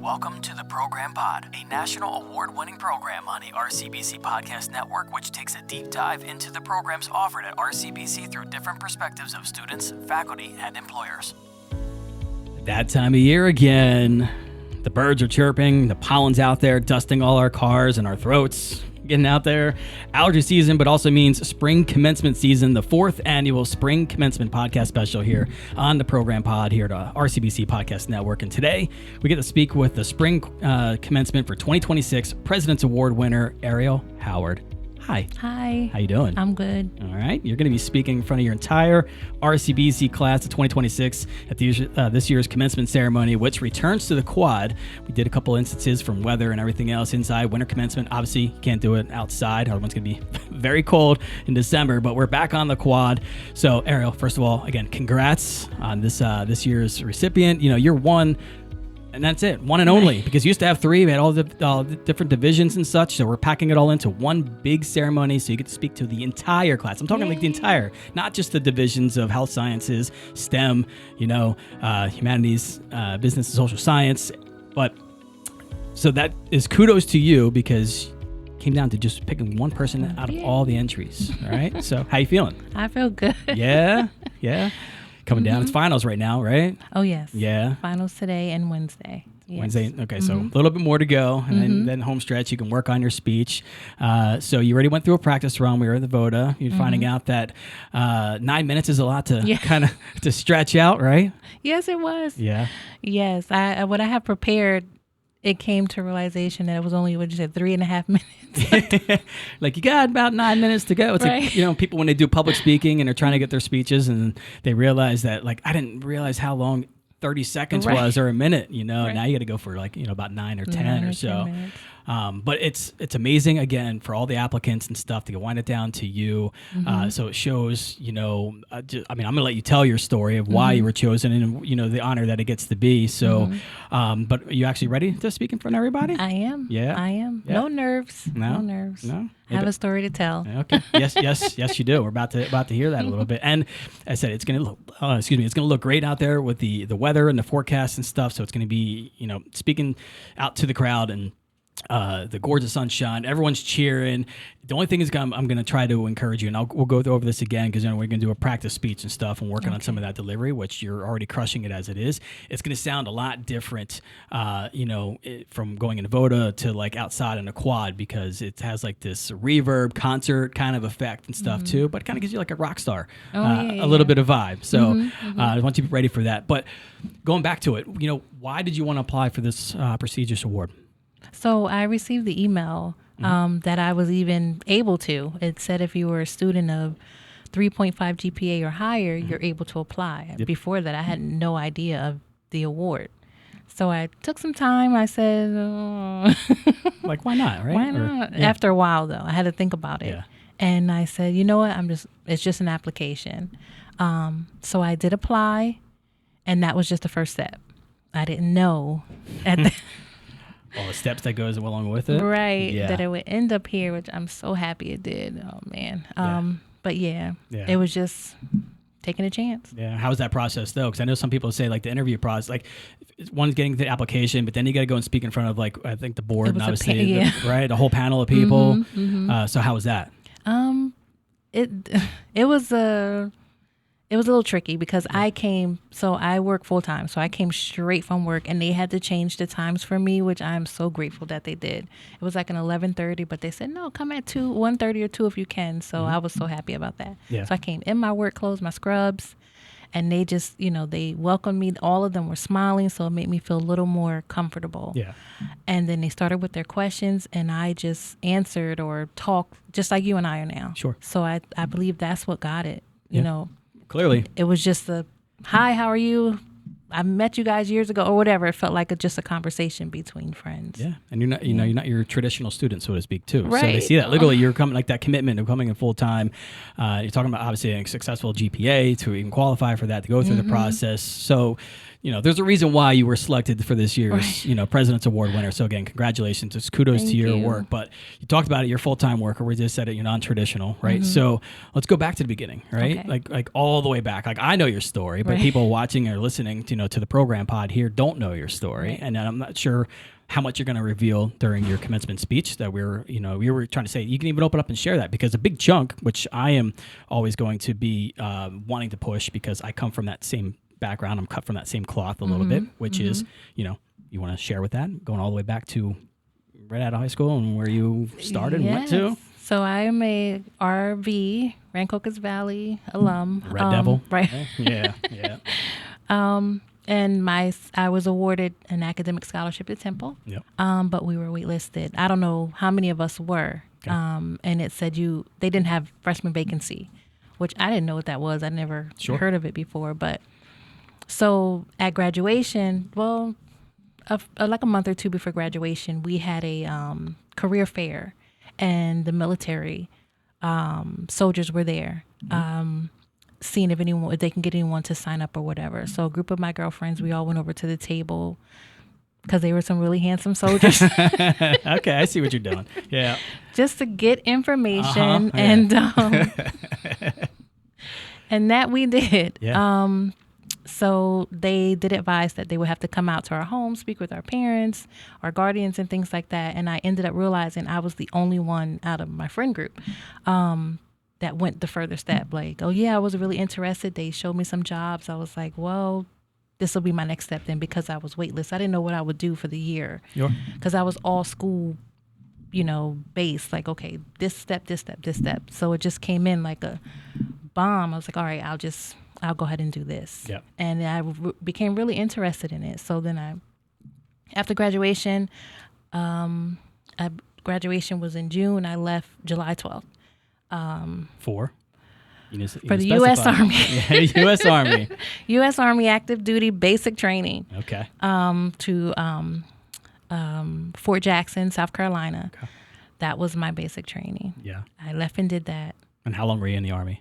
Welcome to the Program Pod, a national award-winning program on the RCBC Podcast Network, which takes a deep dive into the programs offered at RCBC through different perspectives of students, faculty, and employers. That time of year again. The birds are chirping, the pollen's out there dusting all our cars and our throats. Getting out there. Allergy season, but also means spring commencement season, the 4th annual spring commencement podcast special here on the Program Pod here at RCBC Podcast Network. And today we get to speak with the spring commencement for 2026 President's Award winner, Ariel Howard. Hi. Hi. How you doing? I'm good. All right. You're going to be speaking in front of your entire RCBC class of 2026 at this year's commencement ceremony, which returns to the quad. We did a couple instances from weather and everything else inside. Winter commencement, obviously, you can't do it outside. Everyone's going to be very cold in December, but we're back on the quad. So, Ariel, first of all, again, congrats on this year's recipient. You know, you're one. And that's it, one and only, because you used to have 3. We had all the different divisions and such, so we're packing it all into one big ceremony, so you get to speak to the entire class. I'm talking like the entire, not just the divisions of health sciences, STEM, humanities, business and social science. But so that is kudos to you, because it came down to just picking one person out of all the entries. All right, so how you feeling? I feel good. Yeah. Coming down. It's finals right now, right? Oh, yes. Yeah. Finals today and Wednesday. Yes. Wednesday. Okay, so a little bit more to go. And then home stretch, you can work on your speech. So you already went through a practice run. We were at the VODA. You're finding out that 9 minutes is a lot to kind of to stretch out, right? Yes, it was. Yeah. Yes. What I have prepared, it came to realization that it was only, 3.5 minutes. Like, you got about 9 minutes to go. It's right. like, people, when they do public speaking and they're trying to get their speeches and they realize that, like, I didn't realize how long 30 seconds was or a minute, Now you got to go for about 9 or 10 or so. But it's amazing, again, for all the applicants and stuff to wind it down to you. So it shows, I'm going to let you tell your story of why you were chosen and, the honor that it gets to be. So, but are you actually ready to speak in front of everybody? I am. Yeah. I am. Yeah. No nerves. No nerves. No. I have a story to tell. Okay. Yes, you do. We're about to hear that a little bit. And I said it's going to look, it's going to look great out there with the weather and the forecast and stuff. So it's going to be, speaking out to the crowd and the gorgeous sunshine, everyone's cheering. The only thing is I'm going to try to encourage you, and we'll go over this again, because we're going to do a practice speech and stuff and working on some of that delivery, which you're already crushing it as it is. It's going to sound a lot different, from going into VODA to like outside in a quad, because it has like this reverb concert kind of effect and stuff too, but it kind of gives you like a rock star, a little bit of vibe. So I want you to be ready for that. But going back to it, why did you want to apply for this prestigious award? So I received the email that I was even able to. It said if you were a student of 3.5 GPA or higher, you're able to apply. Yep. Before that, I had no idea of the award. So I took some time. I said, like, why not, right? Why not? After a while, though, I had to think about it. Yeah. And I said, you know what? It's just an application. So I did apply, and that was just the first step. I didn't know all the steps that goes along with it. Right. Yeah. That it would end up here, which I'm so happy it did. Oh, man. But it was just taking a chance. Yeah. How was that process, though? Because I know some people say, like, the interview process, like, one's getting the application, but then you got to go and speak in front of, like, I think the board, and obviously, right? A whole panel of people. So how was that? It was a little tricky, because I work full time. So I came straight from work, and they had to change the times for me, which I'm so grateful that they did. It was like an 11:30, but they said, no, come at 1:30 or 2 if you can. So I was so happy about that. Yeah. So I came in my work clothes, my scrubs, and they just, they welcomed me. All of them were smiling. So it made me feel a little more comfortable. Yeah. And then they started with their questions, and I just answered or talked just like you and I are now. Sure. So I believe that's what got it, you know. Clearly. It was just hi, how are you? I met you guys years ago or whatever. It felt like just a conversation between friends. Yeah. And you're not, you're not your traditional student, so to speak, too. Right. So they see that literally you're coming, like that commitment of coming in full time. You're talking about obviously a successful GPA to even qualify for that, to go through the process. So there's a reason why you were selected for this year's, Right. President's Award winner. So again, congratulations. Just kudos Thank to your you. work. But you talked about it, your full-time work, or we just said it, you're non-traditional, right? Mm-hmm. So let's go back to the beginning, right? Okay. Like all the way back. Like I know your story, but Right. people watching or listening, to the program pod here don't know your story. Right. And I'm not sure how much you're going to reveal during your commencement speech that we were trying to say. You can even open up and share that, because a big chunk, which I am always going to be wanting to push, because I come from that same background. I'm cut from that same cloth a little bit, which is, you want to share with that, going all the way back to right out of high school and where you started and went to. So I am a RV, Rancocas Valley alum. Red Devil. Right. Yeah, yeah. And I was awarded an academic scholarship at Temple. Yep. But we were waitlisted. I don't know how many of us were. Okay. And it said they didn't have freshman vacancy, which I didn't know what that was. I never heard of it before. But so at graduation, like a month or two before graduation, we had a career fair, and the military soldiers were there, seeing if they can get anyone to sign up or whatever. So a group of my girlfriends, we all went over to the table, because they were some really handsome soldiers. Okay, I see what you're doing. Yeah. Just to get information, yeah. and that we did. Yeah. So they did advise that they would have to come out to our home, speak with our parents, our guardians, and things like that. And I ended up realizing I was the only one out of my friend group that went the further step. Like, oh yeah, I was really interested. They showed me some jobs. I was like, well, this will be my next step then, because I was waitlist. I didn't know what I would do for the year, because I was all school, based. Like, okay, this step, this step, this step. So it just came in like a bomb. I was like, all right, I'll go ahead and do this. Yep. And I became really interested in it. So then after graduation, graduation was in June. I left July 12th. For the U.S. Army. Yeah, U.S. Army. U.S. Army active duty basic training. Okay. To Fort Jackson, South Carolina. Okay. That was my basic training. Yeah. I left and did that. And how long were you in the Army?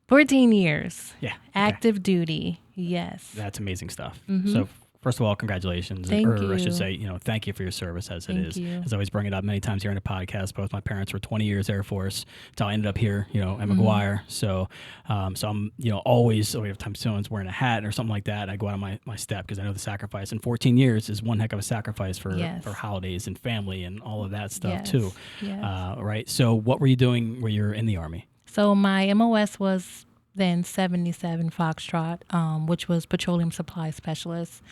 14 years. Yeah. Active duty. Yes. That's amazing stuff. Mm-hmm. So first of all, congratulations. Thank or you. I should say, thank you for your service as it Thank is. you. As I always bring it up many times here in the podcast, both my parents were 20 years Air Force until I ended up here, at McGuire. So I'm, always, every time someone's wearing a hat or something like that, I go out on my step, because I know the sacrifice. And 14 years is one heck of a sacrifice for holidays and family and all of that stuff too. Yes. Right. So what were you doing where you're in the Army? So my MOS was then 77 Foxtrot, which was Petroleum Supply Specialist.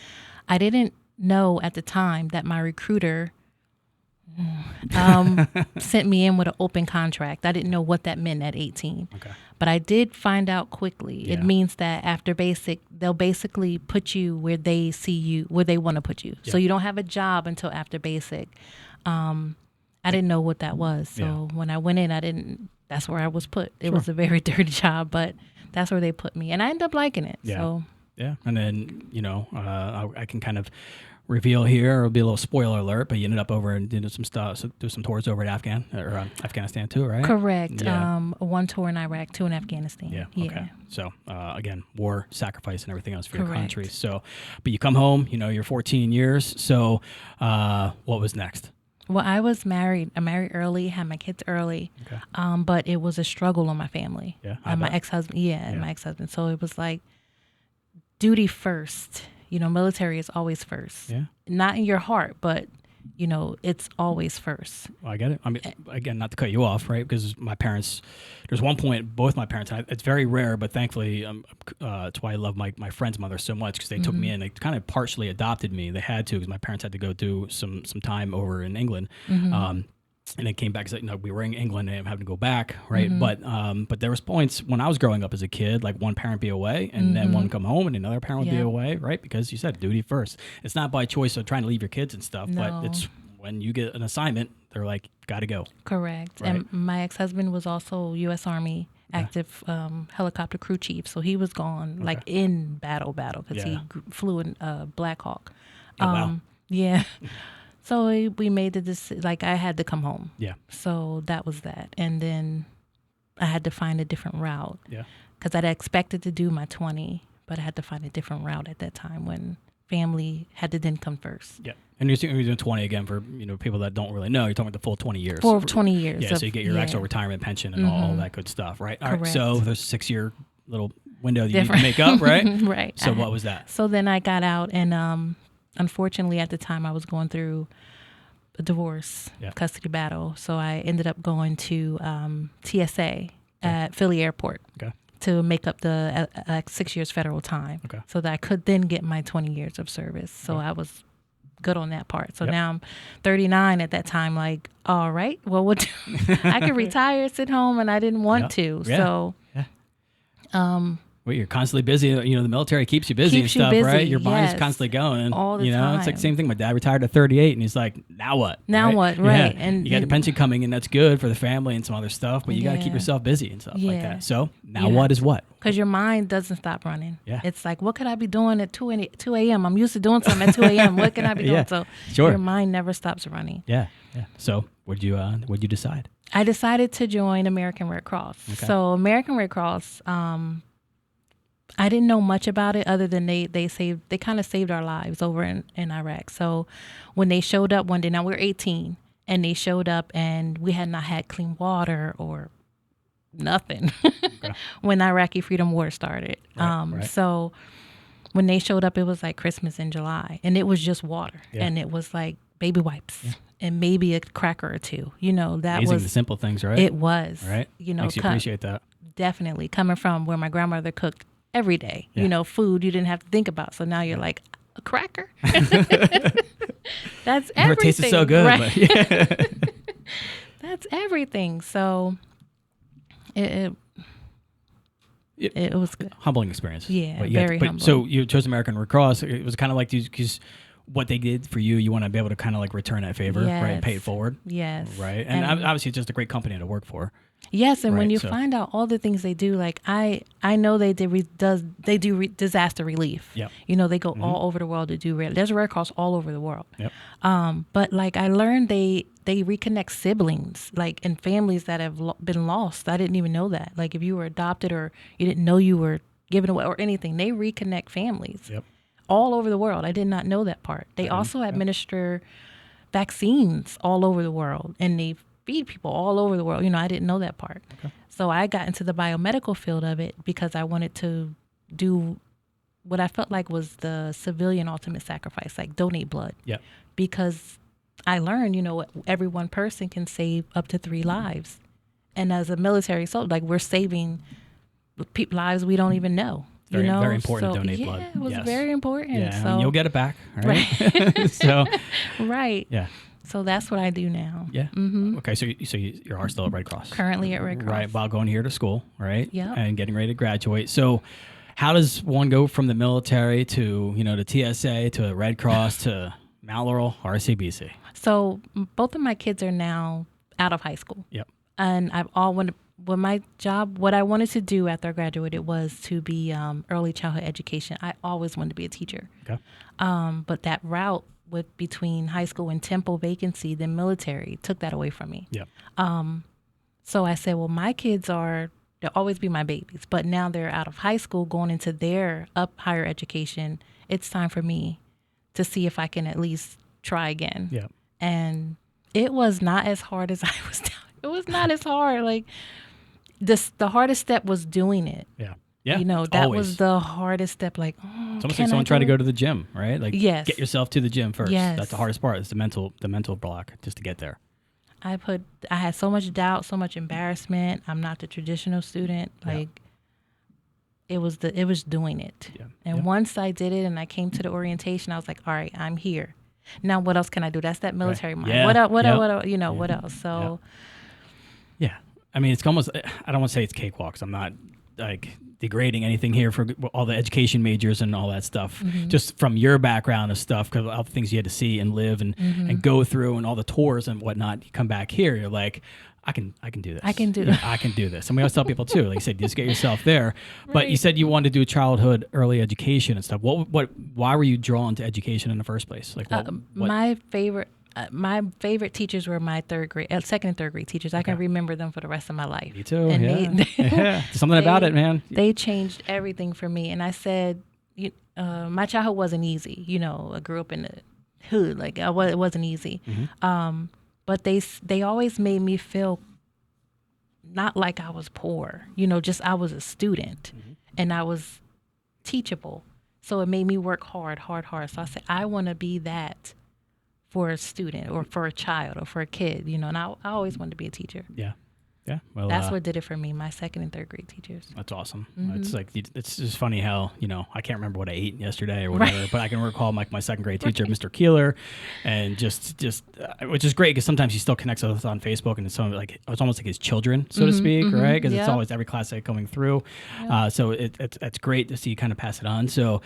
I didn't know at the time that my recruiter sent me in with an open contract. I didn't know what that meant at 18. Okay. But I did find out quickly. Yeah. It means that after basic, they'll basically put you where they see you, where they want to put you. Yeah. So you don't have a job until after basic. I didn't know what that was. So when I went in, that's where I was put. It was a very dirty job, but that's where they put me. And I ended up liking it. Yeah. So. Yeah. And then, I can kind of reveal here, it'll be a little spoiler alert, but you ended up over and did some stuff, do some tours over at Afghanistan too, right? Correct. Yeah. One tour in Iraq, 2 in Afghanistan. Yeah. Okay. So, again, war, sacrifice, and everything else for your Correct. country. So, but you come home, you're 14 years. So, what was next? Well, I was married. I married early, had my kids early, Okay. But it was a struggle on my family. Yeah, I my bet. ex-husband. And my ex-husband. So it was like duty first. Military is always first. Yeah. Not in your heart, but it's always first. Well, I get it. I mean, again, not to cut you off, right? Because my parents, there's one point, both my parents, and it's very rare, but thankfully, it's why I love my friend's mother so much, because they took me in. They kind of partially adopted me. They had to, because my parents had to go do some time over in England. And they came back because we were in England and having to go back, right? But there was points when I was growing up as a kid, like one parent be away and then one come home and another parent would be away, right? Because you said duty first. It's not by choice of trying to leave your kids and stuff, but it's when you get an assignment, they're like, got to go. Correct. Right. And my ex-husband was also U.S. Army active helicopter crew chief, so he was gone like in battle because he flew in Black Hawk. Oh, wow. Yeah. So we made the decision, like I had to come home. Yeah. So that was that. And then I had to find a different route. Yeah. Because I'd expected to do my 20, but I had to find a different route at that time when family had to then come first. Yeah. And you're doing 20 again for, people that don't really know. You're talking about the full 20 years. For 20 years. Yeah, so you get your extra retirement pension and all that good stuff, right? All right. So there's a 6-year little window that you need to make up, right? Right. So what was that? So then I got out, and unfortunately at the time I was going through a divorce, custody battle. So I ended up going to TSA at Philly Airport. Okay. To make up the 6 years federal time, so that I could then get my 20 years of service. So I was good on that part. So now I'm 39 at that time. Like, all right, well, what? I could retire, sit home, and I didn't want to. Yeah. So, well, you're constantly busy. The military keeps you busy and stuff, right? Your mind's constantly going. All the time. It's like the same thing. My dad retired at 38, and he's like, now what? Now what? Right. Yeah. And you got your pension coming, and that's good for the family and some other stuff, but you got to keep yourself busy and stuff like that. So now what is what? Because your mind doesn't stop running. Yeah. It's like, what could I be doing at 2 a.m.? I'm used to doing something at 2 a.m. What can I be doing? So your mind never stops running. Yeah. Yeah. So what'd you decide? I decided to join American Red Cross. Okay. So American Red Cross, I didn't know much about it other than they kind of saved our lives over in Iraq. So when they showed up one day, now we're 18, and they showed up and we had not had clean water or nothing when Iraqi Freedom War started. Right. So when they showed up, it was like Christmas in July, and it was just water, and it was like baby wipes and maybe a cracker or two. That amazing, was the simple things, right? It was, right. Makes you appreciate that. Definitely coming from where my grandmother cooked every day. Food you didn't have to think about. So now you're like, a cracker? That's everything. Never tasted so good. Right? But That's everything. So it was good. Humbling experience. Yeah, very humbling. So you chose American Red Cross. It was kind of like because what they did for you, you want to be able to kind of like return that favor, right? And pay it forward. Yes. Right. And obviously it's just a great company to work for. Yes, and when you find out all the things they do, like I know they do disaster relief. Yep. They go all over the world to do there's a Red Cross all over the world. Yep. But like I learned they reconnect siblings, like, and families that have been lost. I didn't even know that. Like if you were adopted or you didn't know you were given away or anything, they reconnect families. Yep. All over the world. I did not know that part. They also administer vaccines all over the world, and they feed people all over the world. I didn't know that part. Okay. So I got into the biomedical field of it because I wanted to do what I felt like was the civilian ultimate sacrifice, like donate blood. Yeah. Because I learned, every one person can save up to 3 lives. And as a military soldier, like we're saving lives we don't even know. Very, very important to donate blood. Yeah, it was very important. Yeah, so, you'll get it back, right? So, right. Yeah. So that's what I do now. Yeah. Mm-hmm. Okay. So you are still at Red Cross. Currently at Red Cross. Right. While going here to school, right? Yeah. And getting ready to graduate. So, how does one go from the military to to TSA to Red Cross to Mount Laurel RCBC? So both of my kids are now out of high school. Yep. And my job, what I wanted to do after I graduated was to be early childhood education. I always wanted to be a teacher. Okay. But that route between high school and Temple vacancy, the military took that away from me. Yeah. So I said, well, my kids they'll always be my babies, but now they're out of high school going into their higher education. It's time for me to see if I can at least try again. Yeah. And it was not as hard as I was telling. It was not as hard. Like the hardest step was doing it. Yeah. Yeah. That always was the hardest step. Like, it's almost like someone trying to go to the gym, right? Like, yes. Get yourself to the gym first. Yes. That's the hardest part. It's the mental block just to get there. I had so much doubt, so much embarrassment. I'm not the traditional student. Like, it was doing it. Yeah. And once I did it and I came to the orientation, I was like, all right, I'm here. Now what else can I do? That's that military mind. Yeah. What else? What else? So. Yeah. I mean, it's almost, I don't want to say it's cakewalks. I'm not like degrading anything here for all the education majors and all that stuff. Mm-hmm. Just from your background of stuff, because all the things you had to see and live and go through and all the tours and whatnot, you come back here, you're like, I can do this. I can do I can do this. And we always tell people too, like you said, just get yourself there. Right. But you said you wanted to do childhood early education and stuff. Why were you drawn to education in the first place? Like what? My favorite teachers were my second and third grade teachers. I can remember them for the rest of my life. Me too. And Something about it, man. They changed everything for me. And I said, My childhood wasn't easy. You know, I grew up in the hood. Like, it wasn't easy. But they always made me feel not like I was poor. You know, just I was a student and I was teachable. So it made me work hard. So I said, I want to be that for a student or for a child or for a kid, you know, and I always wanted to be a teacher. Yeah. Yeah. Well, that's what did it for me, my second and third grade teachers. That's awesome. It's like, it's just funny how, you know, I can't remember what I ate yesterday or whatever, but I can recall my second grade teacher, Mr. Keeler, and just which is great because sometimes he still connects with us on Facebook, and it's almost like his children, so to speak, right? Because it's always every class that coming through. So it's great to see you kind of pass it on. So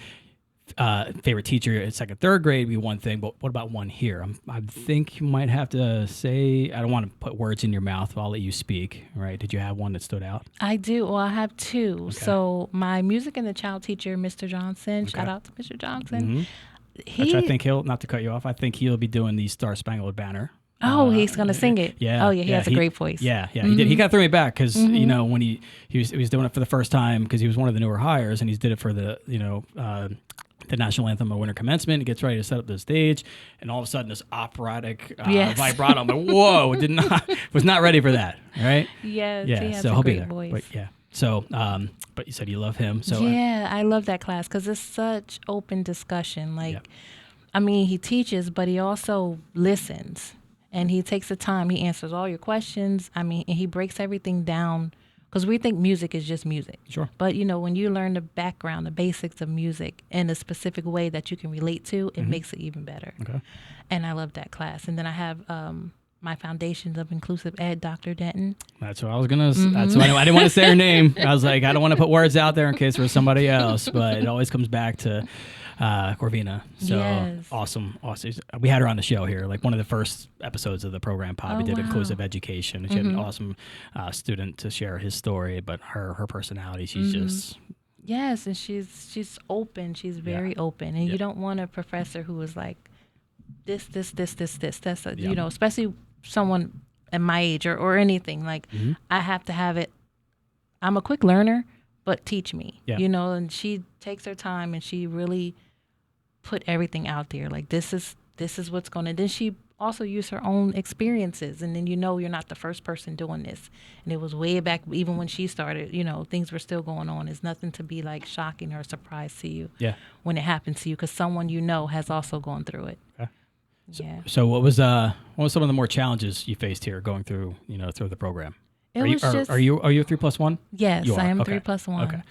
favorite teacher at second, third grade would be one thing, but what about one here? I think you might have to say, I don't want to put words in your mouth, but I'll let you speak, right? Did you have one that stood out? I do. Well, I have two. Okay. So my music and the child teacher, Mr. Johnson, shout out to Mr. Johnson. Which I think not to cut you off, I think he'll be doing the Star Spangled Banner. Oh, he's going to sing it. Yeah. Oh, yeah. He has a great voice. Yeah. He did. He got through me back because, you know, when he was doing it for the first time because he was one of the newer hires, and he did it for the, you know, the national anthem of winter commencement. He gets ready to set up the stage, and all of a sudden this operatic vibrato. I'm like, whoa! Was not ready for that. Right? Yes. Yeah. He has so a great voice. But, yeah. So, but you said you love him. So yeah, I love that class because it's such open discussion. Like, I mean, he teaches, but he also listens, and he takes the time. He answers all your questions. I mean, and he breaks everything down. Because we think music is just music. Sure. But, you know, when you learn the background, the basics of music in a specific way that you can relate to, it makes it even better. Okay. And I love that class. And then I have my Foundations of Inclusive Ed, Dr. Denton. That's what I was going to that's why I didn't want to say her name. I was like, I don't want to put words out there in case it was somebody else. But it always comes back to Corvina. So awesome. We had her on the show here, like one of the first episodes of the program pod. We did inclusive education. She had an awesome student to share his story, but her personality, she's just... Yes, and she's open. She's very open. And you don't want a professor who is like, this. That's you know, especially someone at my age or anything. Like, I have to have it. I'm a quick learner, but teach me, you know, and she takes her time and she really put everything out there. Like, this is what's going to, then she also used her own experiences. And then, you know, you're not the first person doing this. And it was way back, even when she started, you know, things were still going on. It's nothing to be like shocking or a surprise to you when it happens to you, because someone you know has also gone through it. Okay. So what was some of the more challenges you faced here going through, you know, through the program? Are you a 3+1? Yes, I am 3+1. Okay.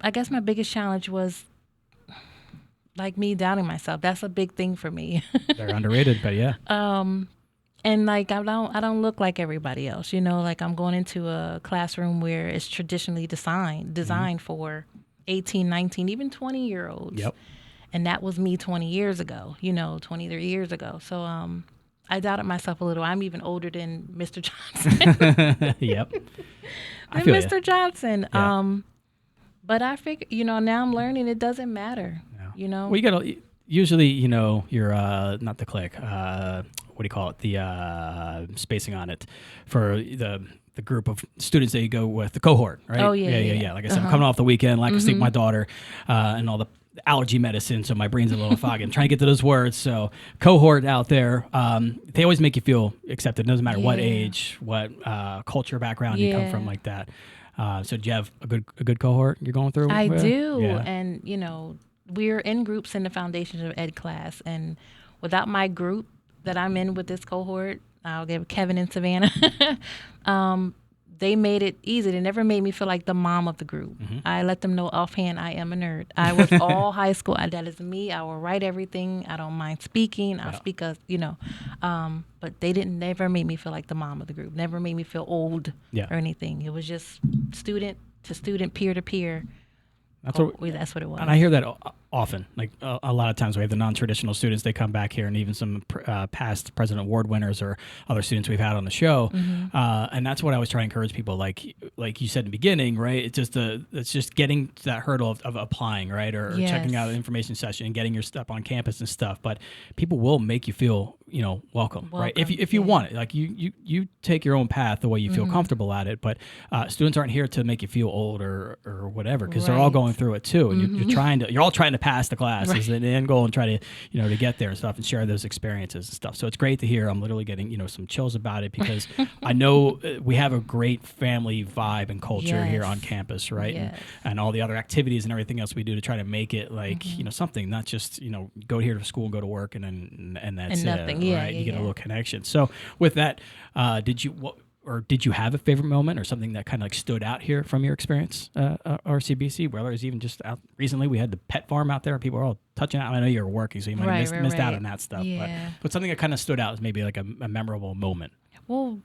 I guess my biggest challenge was like me doubting myself. That's a big thing for me. They're underrated, but yeah. And like I don't look like everybody else, you know. Like, I'm going into a classroom where it's traditionally designed for 18, 19, even 20-year-olds. Yep. And that was me 20 years ago, you know, 23 years ago. So I doubted myself a little. I'm even older than Mr. Johnson. Yep. I feel Mr. Johnson. Yeah. But I figure, you know, now I'm learning it doesn't matter, you know. Well, you got to, usually, you know, you're not the clique. What do you call it? The spacing on it for the group of students that you go with, the cohort, right? Oh, yeah. Like I said, I'm coming off the weekend, like I sleep with my daughter and all the allergy medicine, so my brain's a little foggy. I'm trying to get to those words. So cohort out there, they always make you feel accepted. It doesn't matter what age, what culture background you come from, like that. So do you have a good cohort you're going through? I do. Yeah. And, you know, we're in groups in the Foundations of Ed class. And without my group that I'm in with this cohort, I'll give Kevin and Savannah, they made it easy. They never made me feel like the mom of the group. I let them know offhand I am a nerd. I was all high school. That is me. I will write everything. I don't mind speaking. I'll speak, you know. But they never made me feel like the mom of the group. Never made me feel old or anything. It was just student to student, peer to peer. That's what it was. And I hear that often. Like a lot of times we have the non-traditional students, they come back here, and even some past President Award winners or other students we've had on the show. And that's what I always try to encourage people. Like you said in the beginning, right? It's just getting to that hurdle of applying, right? Or checking out an information session and getting your stuff on campus and stuff. But people will make you feel welcome, right? If you want it, like you take your own path the way you feel comfortable at it. But students aren't here to make you feel old or whatever, because they're all going through it too, and you're all trying to pass the classes and the end goal and try to to get there and stuff and share those experiences and stuff. So it's great to hear. I'm literally getting some chills about it, because I know we have a great family vibe and culture here on campus, right? Yes. And all the other activities and everything else we do to try to make it like something, not just go here to school and go to work and that's nothing. it, right? You get a little connection. So with that, did you have a favorite moment or something that kind of like stood out here from your experience, RCBC? Whether it's even just out recently, we had the pet farm out there. People are all touching out. I know you were working, so you might have missed out on that stuff. Yeah. But something that kind of stood out is maybe like a memorable moment. Well,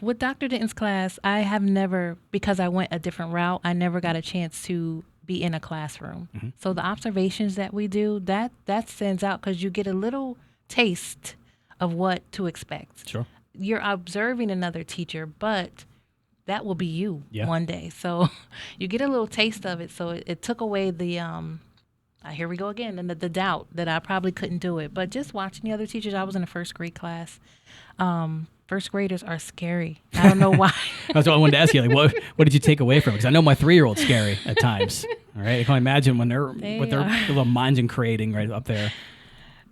with Dr. Denton's class, I have never, because I went a different route, I never got a chance to be in a classroom. So the observations that we do, that stands out, because you get a little taste of what to expect. Sure. You're observing another teacher, but that will be you one day. So you get a little taste of it. So it took away the, here we go again, and the doubt that I probably couldn't do it. But just watching the other teachers, I was in a first grade class. First graders are scary. I don't know why. That's what I wanted to ask you. Like, what did you take away from it? Because I know my 3-year-old's scary at times. All right, I can imagine when they're with their little minds and creating right up there.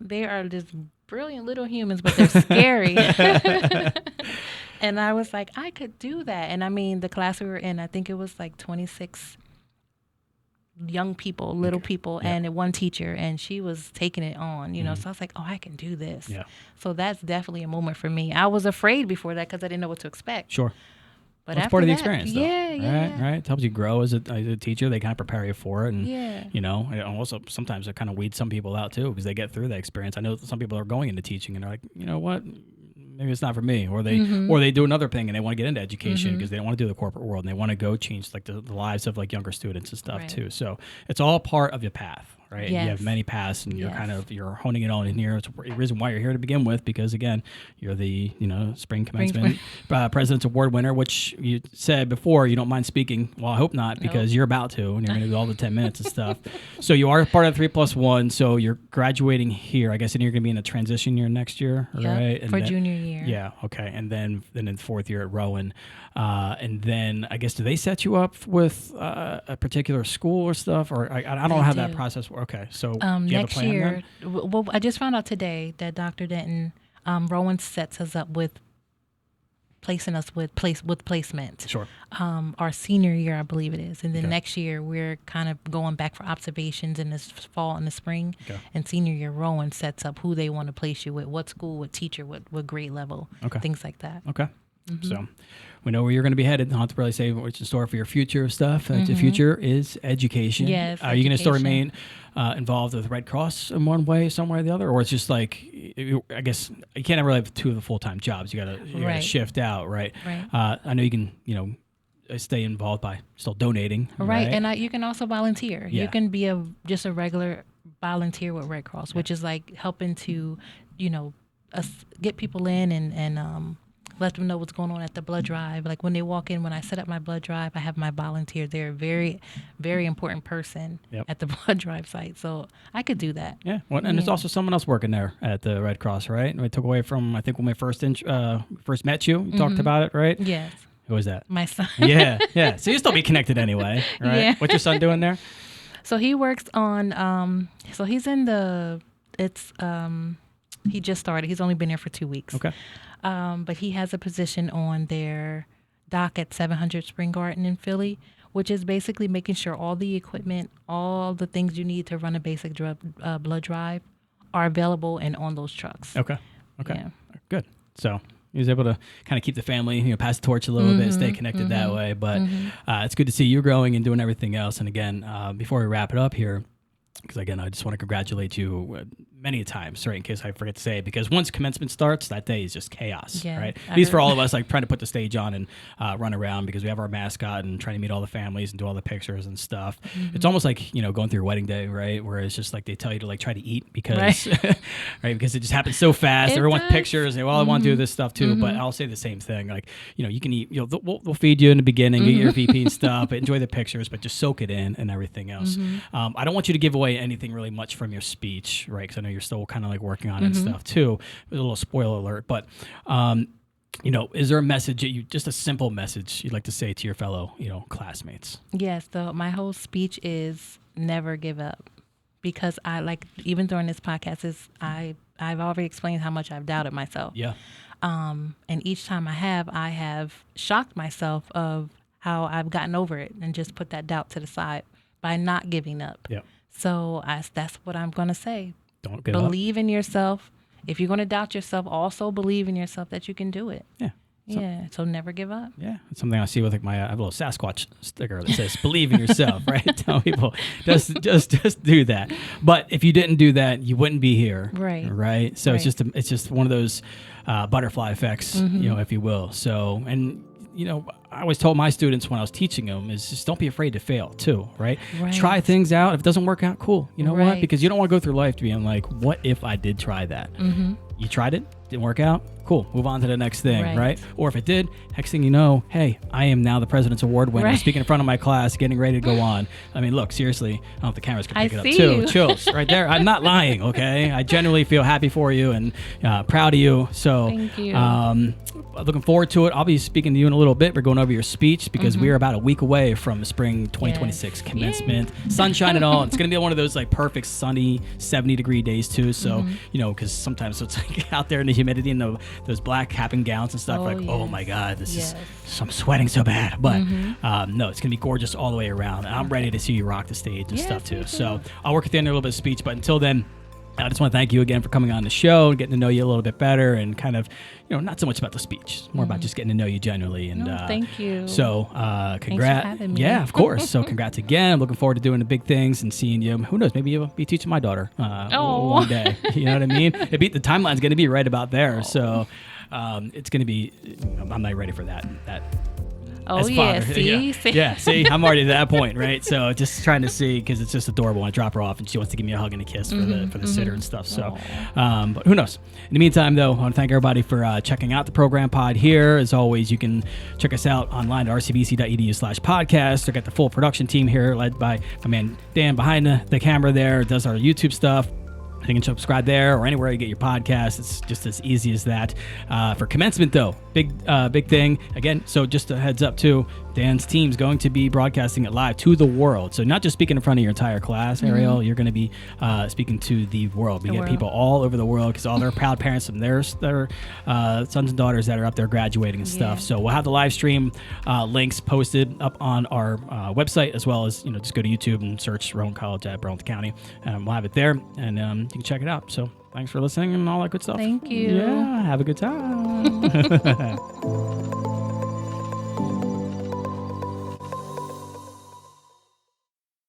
They are just brilliant little humans, but they're scary. And I was like, I could do that. And I mean, the class we were in, I think it was like 26 young people, little people, and one teacher, and she was taking it on, so I was like, oh, I can do this. So that's definitely a moment for me. I was afraid before that because I didn't know what to expect. Sure. But it's part of the experience, though. Yeah. Right. It helps you grow as a teacher. They kind of prepare you for it, and and also sometimes it kind of weeds some people out too, because they get through that experience. I know some people are going into teaching and they're like, you know what, maybe it's not for me, or they do another thing and they want to get into education because they don't want to do the corporate world and they want to go change like the lives of like younger students and stuff too. So it's all part of your path. Right, you have many paths, and you're honing it on in here. It's the reason why you're here to begin with, because again, you're the spring commencement President's Award winner, which you said before you don't mind speaking. Well, I hope not, because you're about to, and you're going to do all the 10 minutes and stuff. So you are part of 3+1. So you're graduating here, I guess, and you're going to be in a transition year next year, right? And for junior year. Yeah, okay, and then in the 4th year at Rowan, and then I guess do they set you up with a particular school or stuff, or I don't know how that process works. Okay, so do you have a next plan year, then? well, I just found out today that Dr. Denton, Rowan sets us up with placing us with placement. Sure. Our senior year, I believe it is, and then next year we're kind of going back for observations in this fall and the spring. Okay. And senior year, Rowan sets up who they want to place you with, what school, what teacher, what grade level, things like that. Okay. So we know where you're going to be headed. I don't have to really say what's in store for your future stuff. The future is education. Yes. Are you going to still remain involved with Red Cross in one way, some way or the other? Or it's just like, I guess you can't really have 2 of the full-time jobs. You got to shift out, right? I know you can, stay involved by still donating. Right. And you can also volunteer. Yeah. You can be just a regular volunteer with Red Cross, which is like helping to, get people in and let them know what's going on at the blood drive. Like when they walk in, when I set up my blood drive, I have my volunteer. They're a very, very important person at the blood drive site. So I could do that. Yeah. Well, and there's also someone else working there at the Red Cross, right? We took away from, I think when we first met you, talked about it, right? Yes. Who was that? My son. Yeah. So you still be connected anyway, right? Yeah. What's your son doing there? So he works on, so he's in he just started. He's only been there for 2 weeks. Okay. But he has a position on their dock at 700 Spring Garden in Philly, which is basically making sure all the equipment, all the things you need to run a basic blood drive are available and on those trucks. Okay. Yeah. Good. So he was able to kind of keep the family, pass the torch a little bit, stay connected that way. But it's good to see you growing and doing everything else. And again, before we wrap it up here, because again, I just want to congratulate you many times, right, in case I forget to say it, because once commencement starts, that day is just chaos, right? At least for all of us, like trying to put the stage on and run around, because we have our mascot and trying to meet all the families and do all the pictures and stuff. It's almost like, going through your wedding day, right, where it's just like they tell you to like try to eat because because it just happens so fast. Everyone wants pictures and I want to do this stuff too, but I'll say the same thing, like, you can eat, we'll feed you in the beginning, get your VP and stuff, but enjoy the pictures, but just soak it in and everything else. I don't want you to give away away anything really much from your speech, right? Because I know you're still kind of like working on it and stuff too. A little spoiler alert, but is there a message just a simple message you'd like to say to your fellow, classmates? Yes. So my whole speech is never give up, because even during this podcast I've already explained how much I've doubted myself. Yeah. And each time I have shocked myself of how I've gotten over it and just put that doubt to the side by not giving up. Yeah. So that's what I'm going to say. Don't give up. Believe in yourself. If you're going to doubt yourself, also believe in yourself that you can do it. Yeah. So never give up. Yeah, it's something I see with I have a little Sasquatch sticker that says "Believe in yourself." Right? Tell people just do that. But if you didn't do that, you wouldn't be here. Right. Right. So it's just one of those butterfly effects, if you will. So I always told my students when I was teaching them is just don't be afraid to fail too. Right. Try things out. If it doesn't work out, cool. You know what? Because you don't want to go through life being like, what if I did try that? You tried it, didn't work out. Cool. Move on to the next thing, right? Or if it did, next thing you know, hey, I am now the President's Award winner, speaking in front of my class, getting ready to go on. I mean, look, seriously, I don't know if the cameras can pick it up too. Chills right there. I'm not lying, okay? I genuinely feel happy for you and proud of you. So thank you. Looking forward to it. I'll be speaking to you in a little bit. We're going over your speech because we are about a week away from spring 2026 commencement. Sunshine and all. It's going to be one of those like perfect sunny 70-degree days too. So, because sometimes it's like out there in the humidity and those black cap and gowns and stuff. Oh my God, this is, I'm sweating so bad. But no, it's going to be gorgeous all the way around. And I'm ready to see you rock the stage and stuff too. So I'll work at the end of a little bit of speech. But until then, I just want to thank you again for coming on the show and getting to know you a little bit better and kind of, not so much about the speech. It's more about just getting to know you generally. And thank you. So congrats. Thanks for having me. Yeah, of course. So congrats again. I'm looking forward to doing the big things and seeing you. Who knows? Maybe you'll be teaching my daughter one day. You know what I mean? The timeline's going to be right about there. So it's going to be, I'm not ready for that. Oh, yeah. See? See, I'm already to that point, right? So just trying to see, because it's just adorable. I drop her off and she wants to give me a hug and a kiss for the sitter and stuff. So, but who knows? In the meantime, though, I want to thank everybody for checking out the program pod here. As always, you can check us out online at rcbc.edu/podcast. I got the full production team here led by my man Dan behind the camera there, does our YouTube stuff. You can subscribe there or anywhere you get your podcast. It's just as easy as that. For commencement, though, big thing. Again, so just a heads up, too, Dan's team's going to be broadcasting it live to the world. So not just speaking in front of your entire class, Ariel, you're going to be speaking to the world. We get people all over the world because all their proud parents and their sons and daughters that are up there graduating and stuff. So we'll have the live stream links posted up on our website, as well as, just go to YouTube and search Rowan College at Burlington County. We'll have it there, and you can check it out. So thanks for listening and all that good stuff. Thank you. Yeah, have a good time.